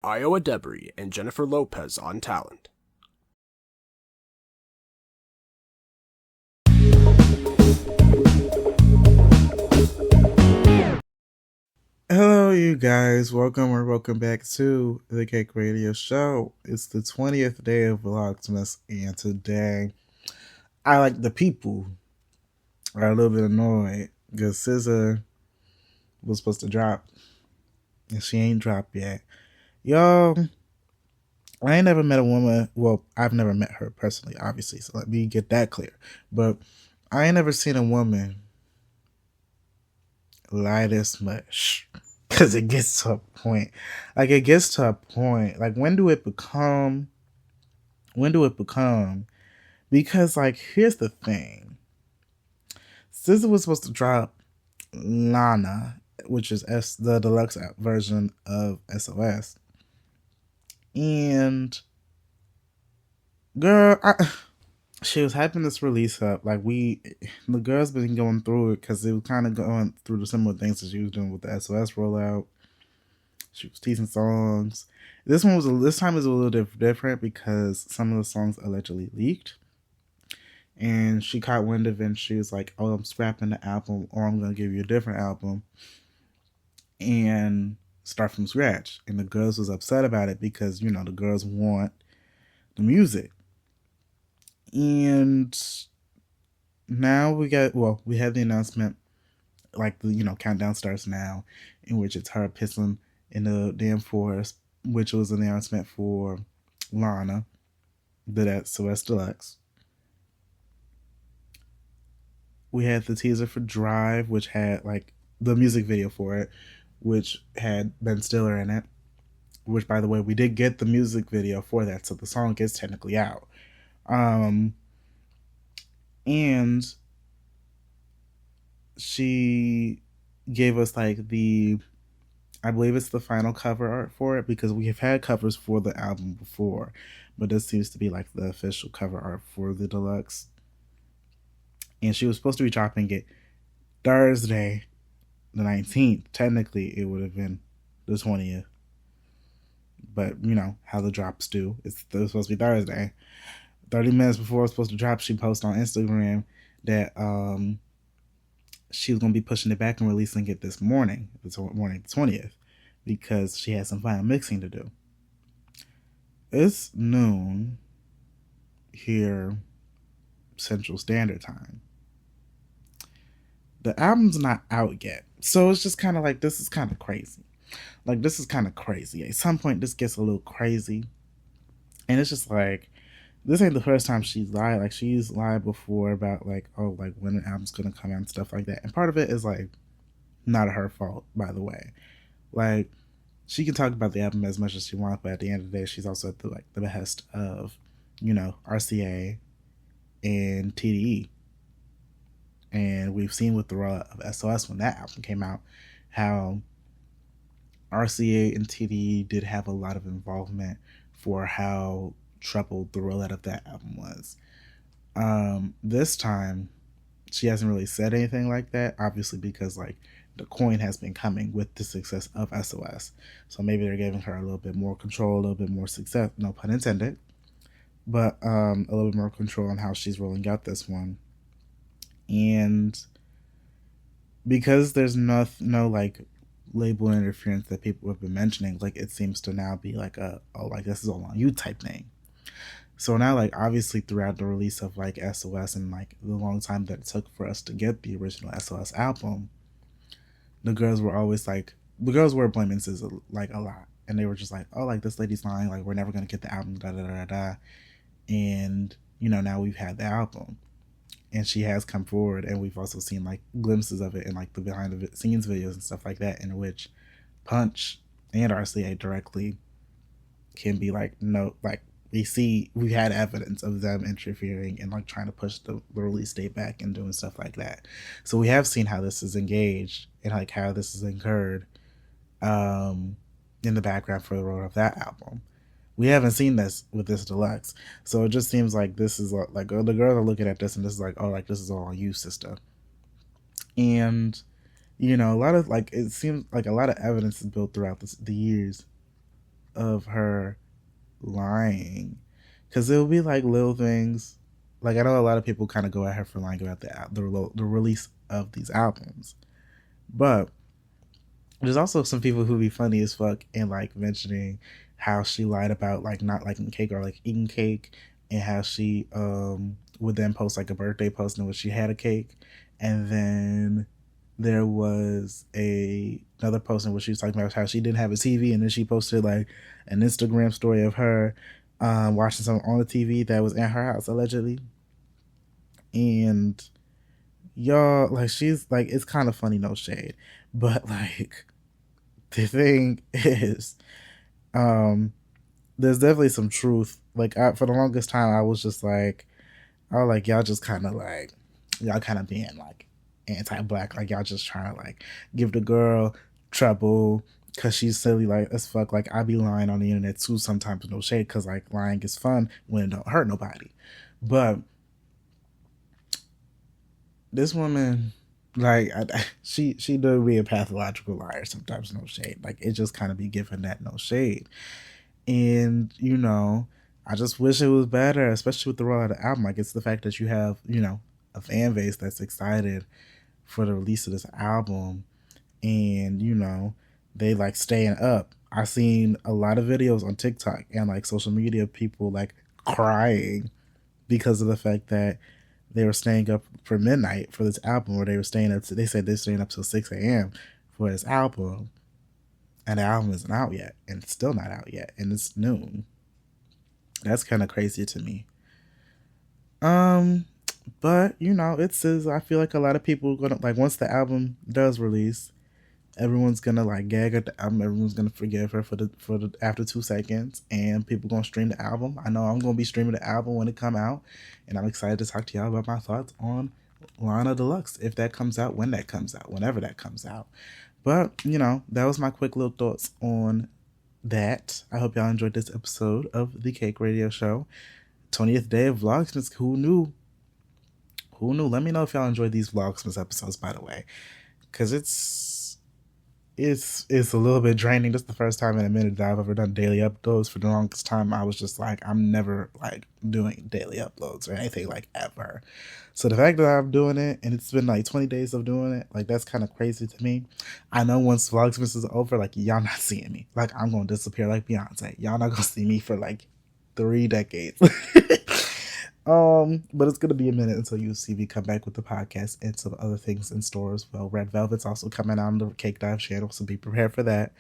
Iowa Debris and Jennifer Lopez on talent. Hello, you guys. Welcome back to the Cake Radio Show. It's the 20th day of Vlogmas, and today the people are a little bit annoyed because SZA was supposed to drop, and she ain't dropped yet. Y'all, I ain't never met a woman. Well, I've never met her personally, obviously, so let me get that clear. But I ain't never seen a woman lie this much. Because it gets to a point. Like, when do it become? Because, like, here's the thing. SZA was supposed to drop Lana, which is the deluxe version of SOS. And, girl, she was hyping this release up. Like, the girls been going through it because it was kind of going through the similar things that she was doing with the SOS rollout. She was teasing songs. This time is a little different because some of the songs allegedly leaked, and she caught wind of it. And she was like, "Oh, I'm scrapping the album, or I'm gonna give you a different album and start from scratch." And the girls was upset about it because the girls want the music. And now we have the announcement, like the countdown starts now, in which it's her pissing in the damn forest, which was an announcement for Lana, the SOS Deluxe. We had the teaser for Drive, which had like the music video for it, which had Ben Stiller in it. Which, by the way, we did get the music video for that, so the song is technically out. And she gave us like I believe it's the final cover art for it, because we have had covers for the album before, but this seems to be like the official cover art for the deluxe. And she was supposed to be dropping it Thursday, the 19th. Technically, it would have been the 20th. But you know how the drops do. It's supposed to be Thursday. 30 minutes before it was supposed to drop, she posted on Instagram that she was going to be pushing it back and releasing it this morning, the 20th, because she had some final mixing to do. It's noon here, Central Standard Time. The album's not out yet, so it's just kind of like, this is kind of crazy. At some point, this gets a little crazy, and it's just like, this ain't the first time she's lied. Like, she's lied before about like, oh, like when an album's gonna come out and stuff like that. And part of it is like not her fault, by the way. Like, she can talk about the album as much as she wants, but at the end of the day, she's also at the behest of, RCA and TDE. And we've seen with the rollout of SOS, when that album came out, how RCA and TDE did have a lot of involvement for how troubled the rollout of that album was. This time, she hasn't really said anything like that, obviously, because like the coin has been coming with the success of SOS. So maybe they're giving her a little bit more control, a little bit more success, no pun intended, but a little bit more control on how she's rolling out this one. And because there's no like label interference that people have been mentioning, like it seems to now be like like this is all on you type thing. So now, like, obviously throughout the release of like SOS and like the long time that it took for us to get the original SOS album, the girls were blaming SZA like a lot, and they were just like, oh, like this lady's lying, like we're never gonna get the album, da da da da. And now we've had the album, and she has come forward, and we've also seen like glimpses of it in like the behind the scenes videos and stuff like that, in which Punch and RCA directly can be like, no, like we had evidence of them interfering and like trying to push the release date back and doing stuff like that. So we have seen how this is engaged and like how this is incurred in the background for the road of that album. We haven't seen this with this deluxe, so it just seems like this is like the girls are looking at this and this is like, oh, like this is all on you, sister. And a lot of like, it seems like a lot of evidence is built throughout the years of her lying, because it'll be like little things. Like, I know a lot of people kind of go at her for lying about the release of these albums, but there's also some people who be funny as fuck and like mentioning how she lied about like not liking cake or like eating cake, and how she would then post like a birthday post in which she had a cake, and then there was another post in which she was talking about how she didn't have a TV, and then she posted like an Instagram story of her watching something on the TV that was in her house allegedly. And y'all, like, she's like, it's kind of funny, no shade, but like the thing is, there's definitely some truth. Like, for the longest time I was like, y'all just kind of like, y'all kind of being like anti-black, like y'all just trying to like give the girl trouble because she's silly like as fuck. Like, I be lying on the internet too sometimes, no shade, because like lying is fun when it don't hurt nobody. But this woman, like, she do be a pathological liar sometimes, no shade. Like, it just kind of be giving that no shade. And, you know, I just wish it was better, especially with the rollout of the album. Like, it's the fact that you have, you know, a fan base that's excited for the release of this album, and, you know, they like staying up. I've seen a lot of videos on TikTok and like social media, people like crying because of the fact that they were staying up for midnight for this album, or they were staying up they said they're staying up till 6 a.m. for this album, and the album isn't out yet, and it's still not out yet, and it's noon. That's kind of crazy to me. But, you know, it says, I feel like a lot of people are gonna, like, once the album does release, everyone's gonna like gag at the album. Everyone's gonna forgive her for the after 2 seconds, and people gonna stream the album. I know I'm gonna be streaming the album when it come out, and I'm excited to talk to y'all about my thoughts on Lana Deluxe, if that comes out, when that comes out, whenever that comes out. But, you know, that was my quick little thoughts on that. I hope y'all enjoyed this episode of the Cake Radio Show. 20th day of Vlogmas. Who knew? Who knew? Let me know if y'all enjoyed these Vlogmas episodes, by the way, because it's a little bit draining. This is the first time in a minute that I've ever done daily uploads. For the longest time, I was just like, I'm never like doing daily uploads or anything like ever. So the fact that I'm doing it, and it's been like 20 days of doing it, like, that's kind of crazy to me. I know once Vlogmas is over, like, y'all not seeing me. Like, I'm going to disappear like Beyonce. Y'all not going to see me for like 3 decades. But it's gonna be a minute until you see me come back with the podcast and some other things in store as well. Red Velvet's also coming out on the CakeDive channel, so be prepared for that.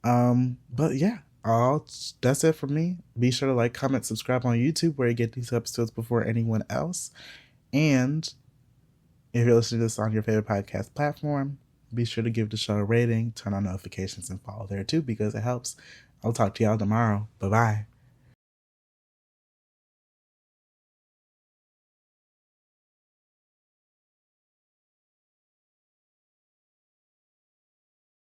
But yeah, that's it for me. Be sure to like, comment, subscribe on YouTube, where you get these episodes before anyone else. And if you're listening to this on your favorite podcast platform, be sure to give the show a rating, turn on notifications, and follow there too, because it helps. I'll talk to y'all tomorrow. Bye-bye.